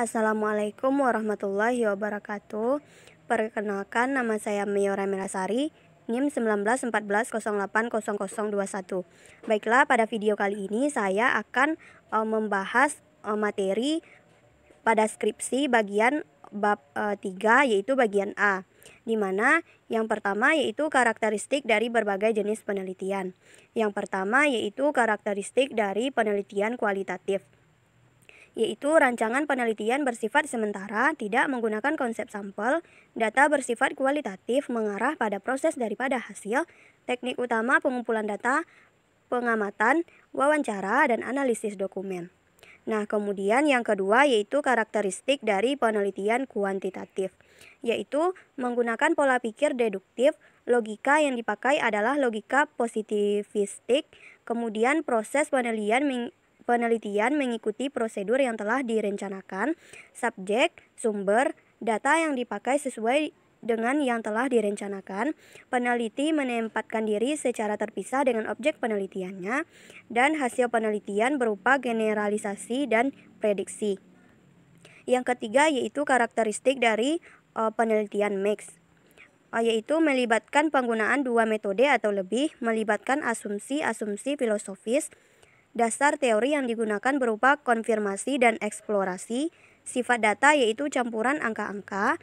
Assalamualaikum warahmatullahi wabarakatuh. Perkenalkan, nama saya Mayora Melasari, NIM 1914080021. Baiklah, pada video kali ini saya akan membahas materi pada skripsi bagian bab 3, yaitu bagian A, di mana yang pertama yaitu karakteristik dari berbagai jenis penelitian. Yang pertama yaitu karakteristik dari penelitian kualitatif, yaitu rancangan penelitian bersifat sementara, tidak menggunakan konsep sampel, data bersifat kualitatif, mengarah pada proses daripada hasil, teknik utama pengumpulan data, pengamatan, wawancara, dan analisis dokumen. Nah, kemudian yang kedua yaitu karakteristik dari penelitian kuantitatif, yaitu menggunakan pola pikir deduktif. Logika yang dipakai adalah logika positivistik. Kemudian proses penelitian mengikuti prosedur yang telah direncanakan. Subjek, sumber, data yang dipakai sesuai dengan yang telah direncanakan. Peneliti menempatkan diri secara terpisah dengan objek penelitiannya, dan hasil penelitian berupa generalisasi dan prediksi. Yang ketiga yaitu karakteristik dari penelitian mix, yaitu melibatkan penggunaan dua metode atau lebih, melibatkan asumsi-asumsi filosofis. Dasar teori yang digunakan berupa konfirmasi dan eksplorasi. Sifat data yaitu campuran angka-angka.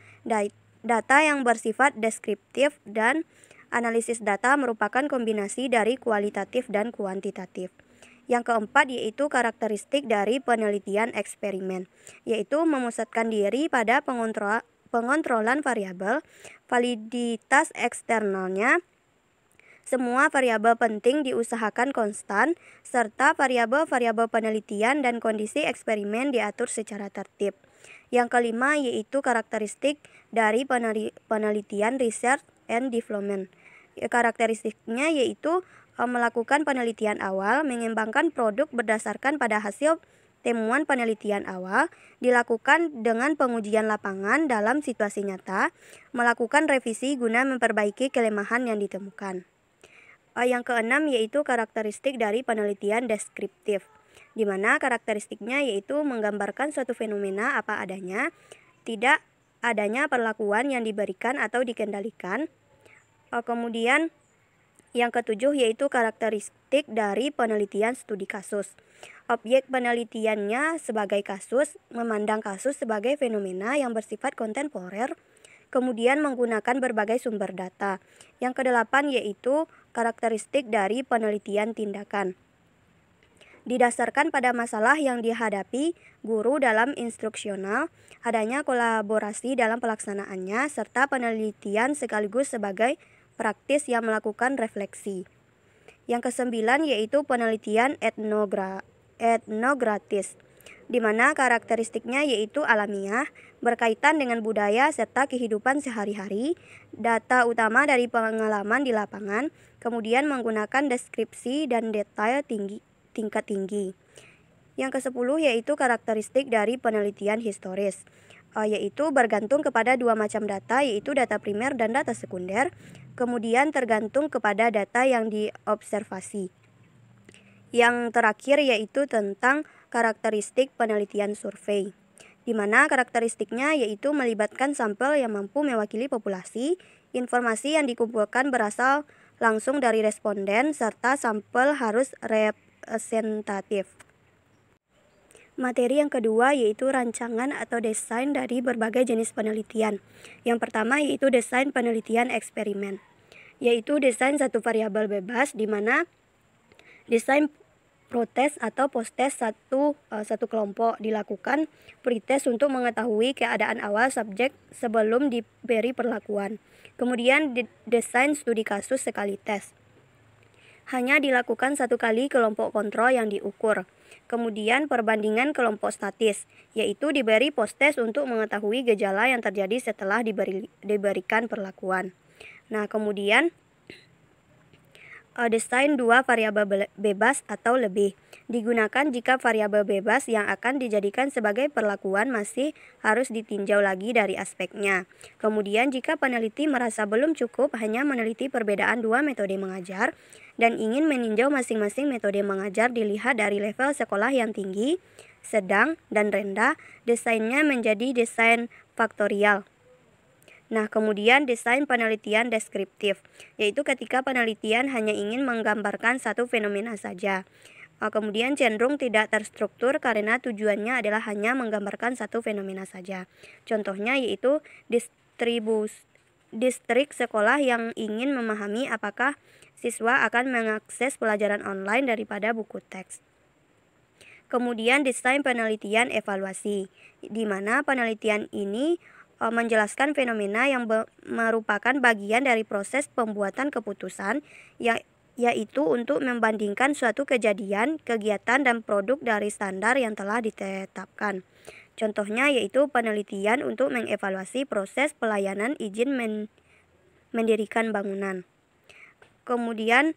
Data yang bersifat deskriptif dan analisis data merupakan kombinasi dari kualitatif dan kuantitatif. Yang keempat yaitu karakteristik dari penelitian eksperimen, yaitu memusatkan diri pada pengontrolan variabel, validitas eksternalnya. Semua variabel penting diusahakan konstan, serta variabel-variabel penelitian dan kondisi eksperimen diatur secara tertib. Yang kelima yaitu karakteristik dari penelitian research and development. Karakteristiknya yaitu melakukan penelitian awal, mengembangkan produk berdasarkan pada hasil temuan penelitian awal, dilakukan dengan pengujian lapangan dalam situasi nyata, melakukan revisi guna memperbaiki kelemahan yang ditemukan. Yang keenam yaitu karakteristik dari penelitian deskriptif, di mana karakteristiknya yaitu menggambarkan suatu fenomena apa adanya, tidak adanya perlakuan yang diberikan atau dikendalikan. Kemudian yang ketujuh yaitu karakteristik dari penelitian studi kasus. Objek penelitiannya sebagai kasus, memandang kasus sebagai fenomena yang bersifat kontemporer, kemudian menggunakan berbagai sumber data. Yang kedelapan yaitu karakteristik dari penelitian tindakan, didasarkan pada masalah yang dihadapi guru dalam instruksional, adanya kolaborasi dalam pelaksanaannya, serta penelitian sekaligus sebagai praktis yang melakukan refleksi. Yang kesembilan yaitu penelitian etnogratis, di mana karakteristiknya yaitu alamiah, berkaitan dengan budaya serta kehidupan sehari-hari, data utama dari pengalaman di lapangan, kemudian menggunakan deskripsi dan detail tingkat tinggi. Yang kesepuluh yaitu karakteristik dari penelitian historis, yaitu bergantung kepada dua macam data, yaitu data primer dan data sekunder, kemudian tergantung kepada data yang diobservasi. Yang terakhir yaitu tentang karakteristik penelitian survei, di mana karakteristiknya yaitu melibatkan sampel yang mampu mewakili populasi, informasi yang dikumpulkan berasal langsung dari responden, serta sampel harus representatif. Materi yang kedua yaitu rancangan atau desain dari berbagai jenis penelitian. Yang pertama yaitu desain penelitian eksperimen, yaitu desain satu variabel bebas, di mana desain protes atau post-test satu kelompok dilakukan pretest untuk mengetahui keadaan awal subjek sebelum diberi perlakuan. Kemudian desain studi kasus sekali tes, hanya dilakukan satu kali kelompok kontrol yang diukur. Kemudian perbandingan kelompok statis, yaitu diberi post-test untuk mengetahui gejala yang terjadi setelah diberikan perlakuan. Nah, kemudian Desain dua variabel bebas atau lebih digunakan jika variabel bebas yang akan dijadikan sebagai perlakuan masih harus ditinjau lagi dari aspeknya. Kemudian jika peneliti merasa belum cukup hanya meneliti perbedaan dua metode mengajar dan ingin meninjau masing-masing metode mengajar dilihat dari level sekolah yang tinggi, sedang, dan rendah, desainnya menjadi desain faktorial. Nah, kemudian desain penelitian deskriptif, yaitu ketika penelitian hanya ingin menggambarkan satu fenomena saja. Kemudian cenderung tidak terstruktur karena tujuannya adalah hanya menggambarkan satu fenomena saja. Contohnya yaitu distrik sekolah yang ingin memahami apakah siswa akan mengakses pelajaran online daripada buku teks. Kemudian desain penelitian evaluasi, di mana penelitian ini menjelaskan fenomena yang merupakan bagian dari proses pembuatan keputusan, yaitu untuk membandingkan suatu kejadian, kegiatan, dan produk dari standar yang telah ditetapkan. Contohnya yaitu penelitian untuk mengevaluasi proses pelayanan izin mendirikan bangunan. Kemudian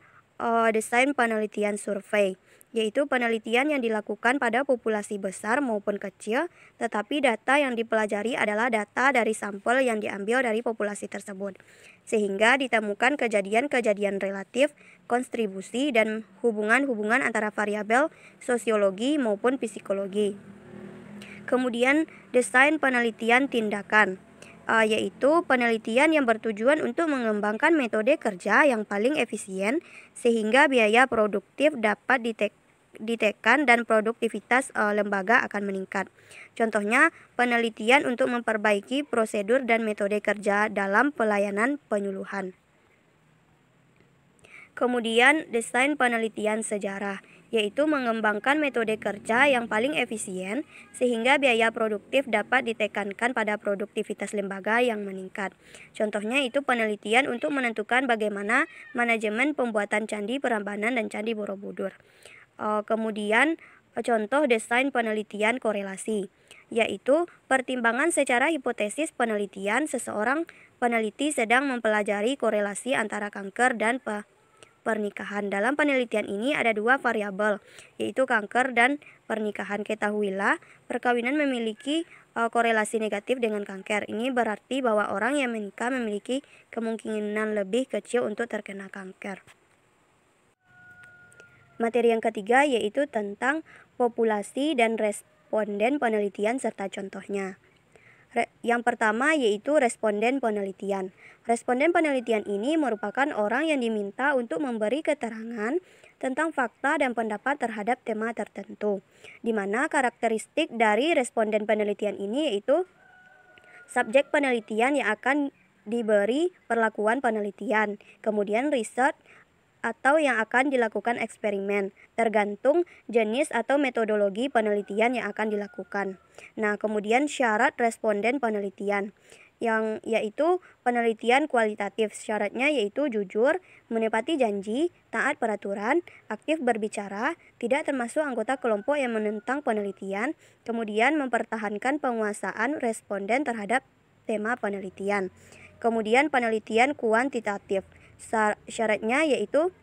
desain penelitian survei, yaitu penelitian yang dilakukan pada populasi besar maupun kecil, tetapi data yang dipelajari adalah data dari sampel yang diambil dari populasi tersebut, sehingga ditemukan kejadian-kejadian relatif, kontribusi, dan hubungan-hubungan antara variabel sosiologi maupun psikologi. Kemudian desain penelitian tindakan, yaitu penelitian yang bertujuan untuk mengembangkan metode kerja yang paling efisien sehingga biaya produktif dapat ditekan dan produktivitas lembaga akan meningkat. Contohnya, penelitian untuk memperbaiki prosedur dan metode kerja dalam pelayanan penyuluhan. Kemudian, desain penelitian sejarah, yaitu mengembangkan metode kerja yang paling efisien sehingga biaya produktif dapat ditekankan pada produktivitas lembaga yang meningkat. Contohnya itu penelitian untuk menentukan bagaimana manajemen pembuatan Candi Prambanan dan Candi Borobudur. Kemudian contoh desain penelitian korelasi, yaitu pertimbangan secara hipotesis penelitian. Seseorang peneliti sedang mempelajari korelasi antara kanker dan pernikahan. Dalam penelitian ini ada dua variabel, yaitu kanker dan pernikahan. Ketahuilah, perkawinan memiliki korelasi negatif dengan kanker. Ini berarti bahwa orang yang menikah memiliki kemungkinan lebih kecil untuk terkena kanker. Materi yang ketiga yaitu tentang populasi dan responden penelitian serta contohnya. Yang pertama yaitu responden penelitian. Responden penelitian ini merupakan orang yang diminta untuk memberi keterangan tentang fakta dan pendapat terhadap tema tertentu, di mana karakteristik dari responden penelitian ini yaitu subjek penelitian yang akan diberi perlakuan penelitian, kemudian riset atau yang akan dilakukan eksperimen, tergantung jenis atau metodologi penelitian yang akan dilakukan. Nah, kemudian syarat responden penelitian, yang yaitu penelitian kualitatif. Syaratnya yaitu jujur, menepati janji, taat peraturan, aktif berbicara, tidak termasuk anggota kelompok yang menentang penelitian, kemudian mempertahankan penguasaan responden terhadap tema penelitian. Kemudian penelitian kuantitatif. Syaratnya yaitu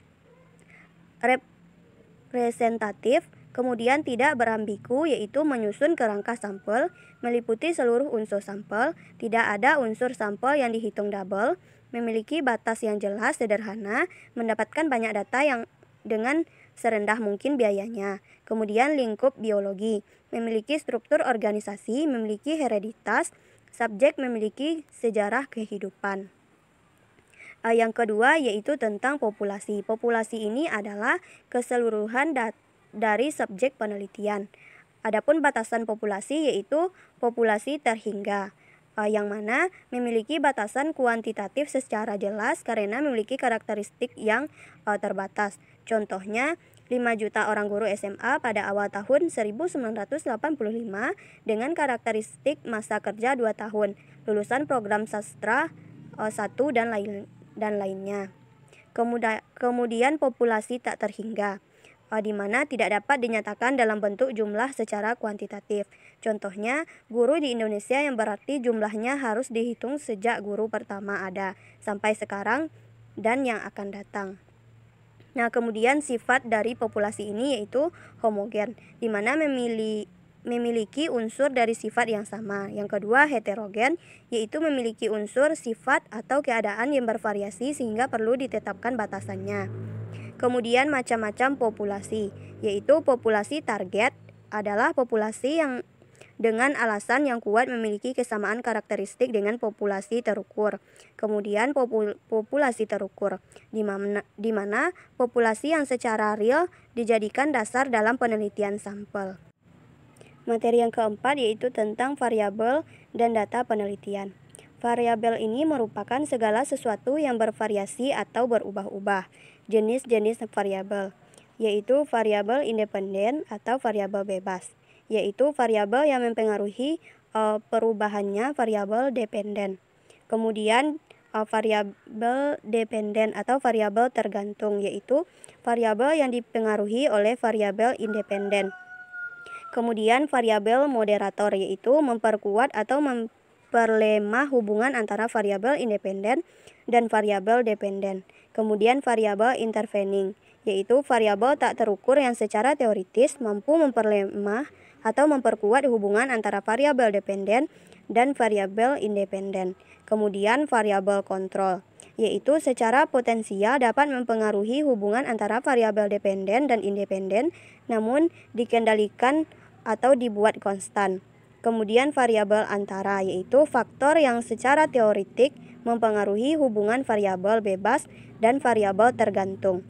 representatif, kemudian tidak berambigu, yaitu menyusun kerangka sampel, meliputi seluruh unsur sampel, tidak ada unsur sampel yang dihitung double, memiliki batas yang jelas, sederhana, mendapatkan banyak data yang dengan serendah mungkin biayanya. Kemudian lingkup biologi, memiliki struktur organisasi, memiliki hereditas, subjek memiliki sejarah kehidupan. Yang kedua yaitu tentang populasi. Populasi ini adalah keseluruhan dari subjek penelitian. Adapun batasan populasi yaitu populasi terhingga, yang mana memiliki batasan kuantitatif secara jelas karena memiliki karakteristik yang terbatas. Contohnya 5 juta orang guru SMA pada awal tahun 1985 dengan karakteristik masa kerja 2 tahun, lulusan program sastra 1 dan lainnya. Kemudian populasi tak terhingga, di mana tidak dapat dinyatakan dalam bentuk jumlah secara kuantitatif. Contohnya, guru di Indonesia yang berarti jumlahnya harus dihitung sejak guru pertama ada sampai sekarang dan yang akan datang. Nah, kemudian sifat dari populasi ini yaitu homogen, di mana memiliki unsur dari sifat yang sama. Yang kedua, heterogen, yaitu memiliki unsur, sifat, atau keadaan yang bervariasi sehingga perlu ditetapkan batasannya. Kemudian macam-macam populasi, yaitu populasi target adalah populasi yang dengan alasan yang kuat memiliki kesamaan karakteristik dengan populasi terukur. Kemudian populasi terukur, di mana populasi yang secara real dijadikan dasar dalam penelitian sampel. Materi yang keempat yaitu tentang variabel dan data penelitian. Variabel ini merupakan segala sesuatu yang bervariasi atau berubah-ubah. Jenis-jenis variabel, yaitu variabel independen atau variabel bebas, yaitu variabel yang mempengaruhi perubahannya variabel dependen. Kemudian variabel dependen atau variabel tergantung, yaitu variabel yang dipengaruhi oleh variabel independen. Kemudian variabel moderator, yaitu memperkuat atau memperlemah hubungan antara variabel independen dan variabel dependen. Kemudian variabel intervening, yaitu variabel tak terukur yang secara teoritis mampu memperlemah atau memperkuat hubungan antara variabel dependen dan variabel independen. Kemudian variabel kontrol, yaitu secara potensial dapat mempengaruhi hubungan antara variabel dependen dan independen, namun dikendalikan atau dibuat konstan. Kemudian variabel antara, yaitu faktor yang secara teoritik mempengaruhi hubungan variabel bebas dan variabel tergantung.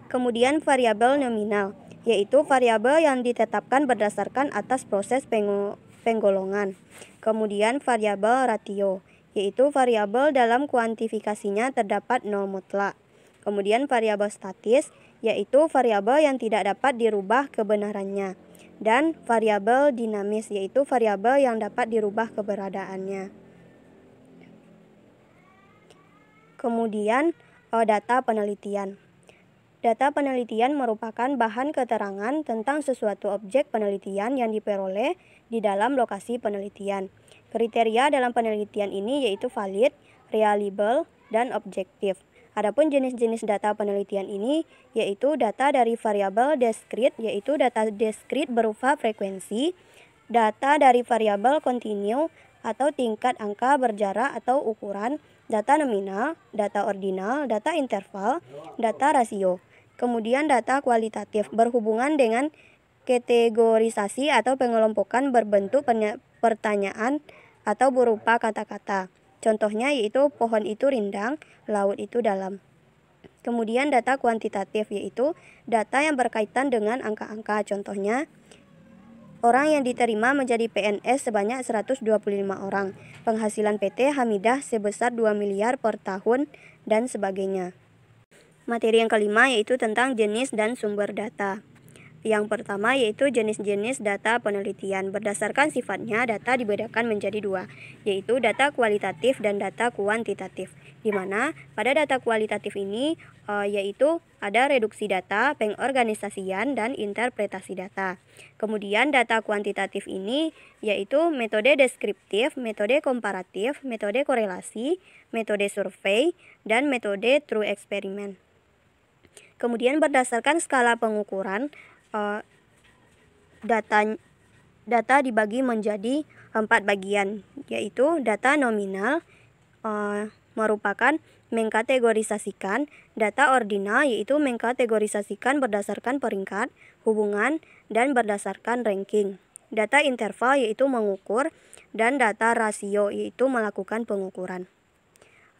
Kemudian variabel nominal, yaitu variabel yang ditetapkan berdasarkan atas proses penggolongan. Kemudian variabel ratio, yaitu variabel dalam kuantifikasinya terdapat nol mutlak. Kemudian variabel statis, yaitu variabel yang tidak dapat dirubah kebenarannya. Dan variabel dinamis, yaitu variabel yang dapat dirubah keberadaannya. Kemudian data penelitian. Data penelitian merupakan bahan keterangan tentang sesuatu objek penelitian yang diperoleh di dalam lokasi penelitian. Kriteria dalam penelitian ini yaitu valid, reliable, dan objektif. Adapun jenis-jenis data penelitian ini yaitu data dari variabel diskrit, yaitu data diskrit berupa frekuensi, data dari variabel kontinu atau tingkat angka berjarak atau ukuran, data nominal, data ordinal, data interval, data rasio. Kemudian data kualitatif berhubungan dengan kategorisasi atau pengelompokan berbentuk pertanyaan atau berupa kata-kata. Contohnya yaitu pohon itu rindang, laut itu dalam. Kemudian data kuantitatif yaitu data yang berkaitan dengan angka-angka. Contohnya orang yang diterima menjadi PNS sebanyak 125 orang, penghasilan PT Hamidah sebesar 2 miliar per tahun, dan sebagainya. Materi yang kelima yaitu tentang jenis dan sumber data. Yang pertama yaitu jenis-jenis data penelitian. Berdasarkan sifatnya, data dibedakan menjadi dua, yaitu data kualitatif dan data kuantitatif. Di mana pada data kualitatif ini yaitu ada reduksi data, pengorganisasian, dan interpretasi data. Kemudian data kuantitatif ini yaitu metode deskriptif, metode komparatif, metode korelasi, metode survei, dan metode true eksperimen. Kemudian berdasarkan skala pengukuran, data dibagi menjadi 4 bagian, yaitu data nominal merupakan mengkategorisasikan, data ordinal yaitu mengkategorisasikan berdasarkan peringkat, hubungan, dan berdasarkan ranking, data interval yaitu mengukur, dan data rasio yaitu melakukan pengukuran.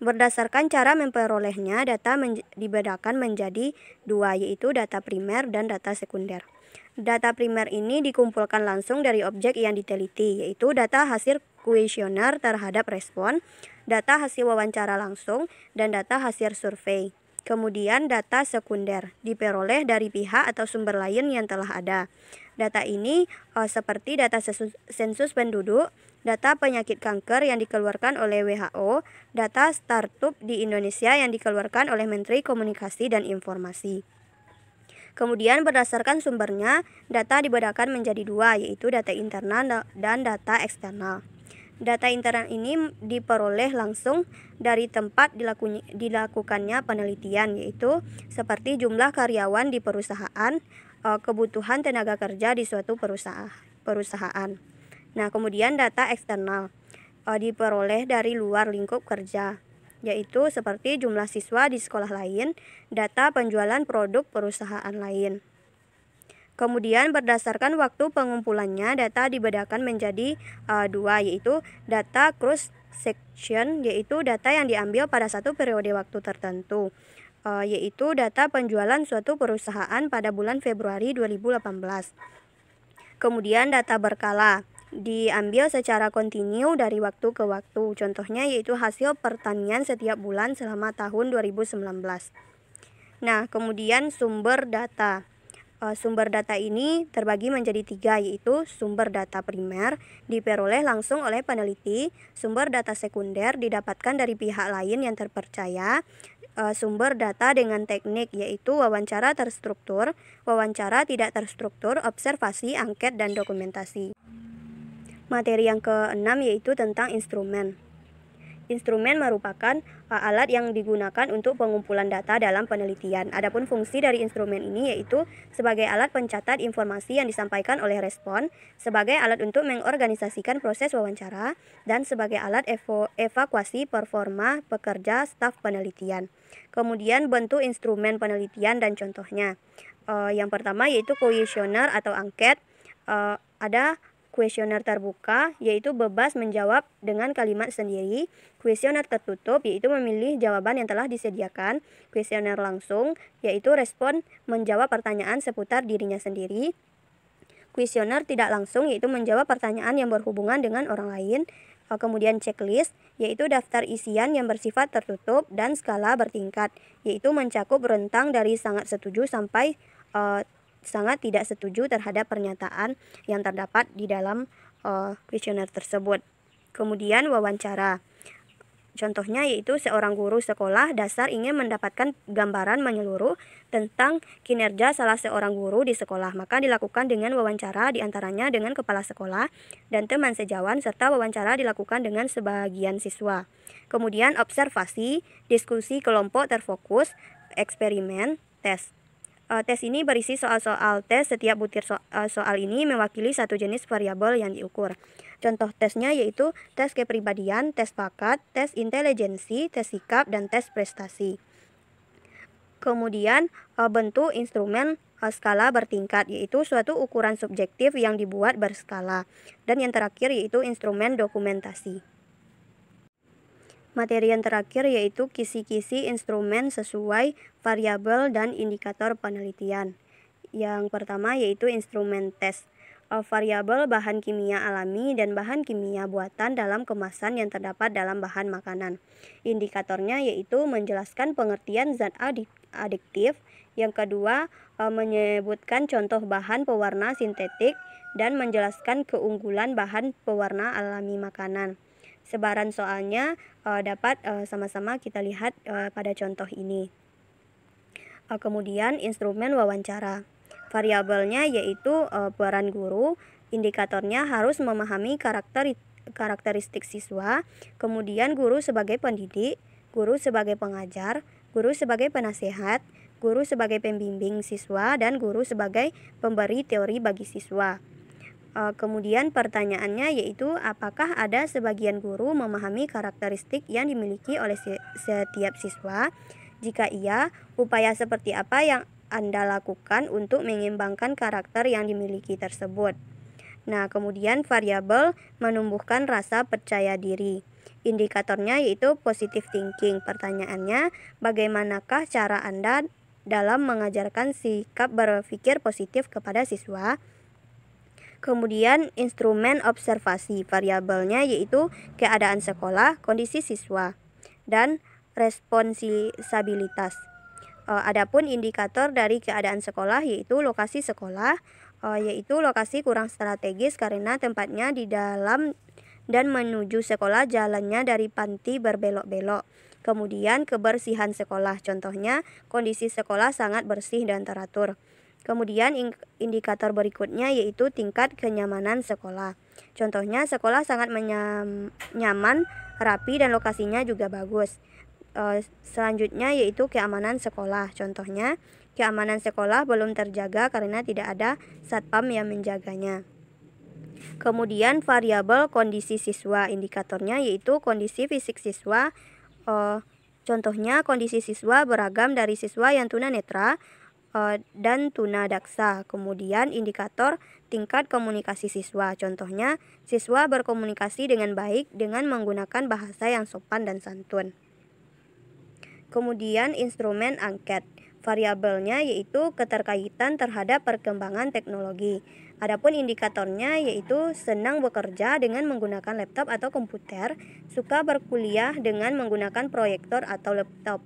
Berdasarkan cara memperolehnya, data dibedakan menjadi dua, yaitu data primer dan data sekunder. Data primer ini dikumpulkan langsung dari objek yang diteliti, yaitu data hasil kuesioner terhadap respon, data hasil wawancara langsung, dan data hasil survei. Kemudian data sekunder diperoleh dari pihak atau sumber lain yang telah ada. Data ini seperti data sensus penduduk, data penyakit kanker yang dikeluarkan oleh WHO, data startup di Indonesia yang dikeluarkan oleh Menteri Komunikasi dan Informasi. Kemudian berdasarkan sumbernya, data dibedakan menjadi dua, yaitu data internal dan data eksternal. Data internal ini diperoleh langsung dari tempat dilakukannya penelitian, yaitu seperti jumlah karyawan di perusahaan, kebutuhan tenaga kerja di suatu perusahaan. Nah, kemudian data eksternal diperoleh dari luar lingkup kerja, yaitu seperti jumlah siswa di sekolah lain, data penjualan produk perusahaan lain. Kemudian berdasarkan waktu pengumpulannya, data dibedakan menjadi dua, yaitu data cross section, yaitu data yang diambil pada satu periode waktu tertentu, yaitu data penjualan suatu perusahaan pada bulan Februari 2018. Kemudian data berkala diambil secara kontinu dari waktu ke waktu. Contohnya yaitu hasil pertanian setiap bulan selama tahun 2019. Nah, kemudian sumber data. Sumber data ini terbagi menjadi tiga, yaitu sumber data primer diperoleh langsung oleh peneliti, sumber data sekunder didapatkan dari pihak lain yang terpercaya, sumber data dengan teknik yaitu wawancara terstruktur, wawancara tidak terstruktur, observasi, angket, dan dokumentasi. Materi yang keenam yaitu tentang instrumen. Instrumen merupakan alat yang digunakan untuk pengumpulan data dalam penelitian. Adapun fungsi dari instrumen ini yaitu sebagai alat pencatat informasi yang disampaikan oleh respon, sebagai alat untuk mengorganisasikan proses wawancara, dan sebagai alat evakuasi performa pekerja staf penelitian. Kemudian bentuk instrumen penelitian dan contohnya. Yang pertama yaitu kuesioner atau angket. Ada kuesioner terbuka, yaitu bebas menjawab dengan kalimat sendiri. Kuesioner tertutup, yaitu memilih jawaban yang telah disediakan. Kuesioner langsung, yaitu respon menjawab pertanyaan seputar dirinya sendiri. Kuesioner tidak langsung, yaitu menjawab pertanyaan yang berhubungan dengan orang lain. Kemudian checklist, yaitu daftar isian yang bersifat tertutup, dan skala bertingkat, yaitu mencakup rentang dari sangat setuju sampai sangat tidak setuju terhadap pernyataan yang terdapat di dalam kuesioner tersebut. Kemudian wawancara. Contohnya yaitu seorang guru sekolah dasar ingin mendapatkan gambaran menyeluruh tentang kinerja salah seorang guru di sekolah, maka dilakukan dengan wawancara diantaranya dengan kepala sekolah dan teman sejawat, serta wawancara dilakukan dengan sebagian siswa. Kemudian observasi, diskusi kelompok terfokus, eksperimen, tes. Tes ini berisi soal-soal tes. Setiap butir soal ini mewakili satu jenis variabel yang diukur. Contoh tesnya yaitu tes kepribadian, tes bakat, tes intelijensi, tes sikap, dan tes prestasi. Kemudian bentuk instrumen skala bertingkat, yaitu suatu ukuran subjektif yang dibuat berskala. Dan yang terakhir yaitu instrumen dokumentasi. Materi yang terakhir yaitu kisi-kisi instrumen sesuai variabel dan indikator penelitian. Yang pertama yaitu instrumen tes. Variabel bahan kimia alami dan bahan kimia buatan dalam kemasan yang terdapat dalam bahan makanan. Indikatornya yaitu menjelaskan pengertian zat adiktif. Yang kedua, menyebutkan contoh bahan pewarna sintetik dan menjelaskan keunggulan bahan pewarna alami makanan. Sebaran soalnya dapat sama-sama kita lihat pada contoh ini. Kemudian instrumen wawancara. Variabelnya yaitu peran guru, indikatornya harus memahami karakteristik siswa, kemudian guru sebagai pendidik, guru sebagai pengajar, guru sebagai penasehat, guru sebagai pembimbing siswa, dan guru sebagai pemberi teori bagi siswa. Kemudian pertanyaannya yaitu apakah ada sebagian guru memahami karakteristik yang dimiliki oleh setiap siswa? Jika iya, upaya seperti apa yang Anda lakukan untuk mengembangkan karakter yang dimiliki tersebut? Nah, kemudian variabel menumbuhkan rasa percaya diri. Indikatornya yaitu positive thinking. Pertanyaannya, bagaimanakah cara Anda dalam mengajarkan sikap berpikir positif kepada siswa? Kemudian instrumen observasi, variabelnya yaitu keadaan sekolah, kondisi siswa, dan responsabilitas. Adapun indikator dari keadaan sekolah yaitu lokasi sekolah, yaitu lokasi kurang strategis karena tempatnya di dalam dan menuju sekolah jalannya dari panti berbelok-belok. Kemudian kebersihan sekolah, contohnya kondisi sekolah sangat bersih dan teratur. Kemudian indikator berikutnya yaitu tingkat kenyamanan sekolah. Contohnya sekolah sangat nyaman, rapi, dan lokasinya juga bagus. Selanjutnya yaitu keamanan sekolah. Contohnya keamanan sekolah belum terjaga karena tidak ada satpam yang menjaganya. Kemudian variabel kondisi siswa, indikatornya yaitu kondisi fisik siswa. Contohnya kondisi siswa beragam dari siswa yang tunanetra dan tunadaksa. Kemudian indikator tingkat komunikasi siswa. Contohnya siswa berkomunikasi dengan baik dengan menggunakan bahasa yang sopan dan santun. Kemudian instrumen angket. Variabelnya yaitu keterkaitan terhadap perkembangan teknologi. Adapun indikatornya yaitu senang bekerja dengan menggunakan laptop atau komputer, suka berkuliah dengan menggunakan proyektor atau laptop.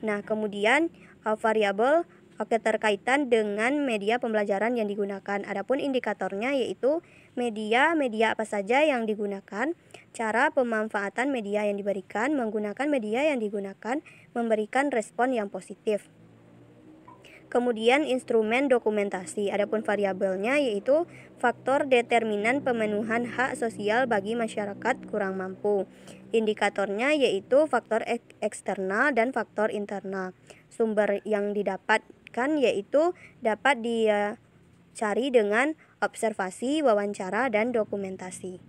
Nah, kemudian variabel keterkaitan dengan media pembelajaran yang digunakan. Adapun indikatornya yaitu media apa saja yang digunakan, cara pemanfaatan media yang diberikan, menggunakan media yang digunakan, memberikan respon yang positif. Kemudian instrumen dokumentasi. Adapun variabelnya yaitu faktor determinan pemenuhan hak sosial bagi masyarakat kurang mampu. Indikatornya yaitu faktor eksternal dan faktor internal. Sumber yang didapatkan yaitu dapat dicari dengan observasi, wawancara, dan dokumentasi.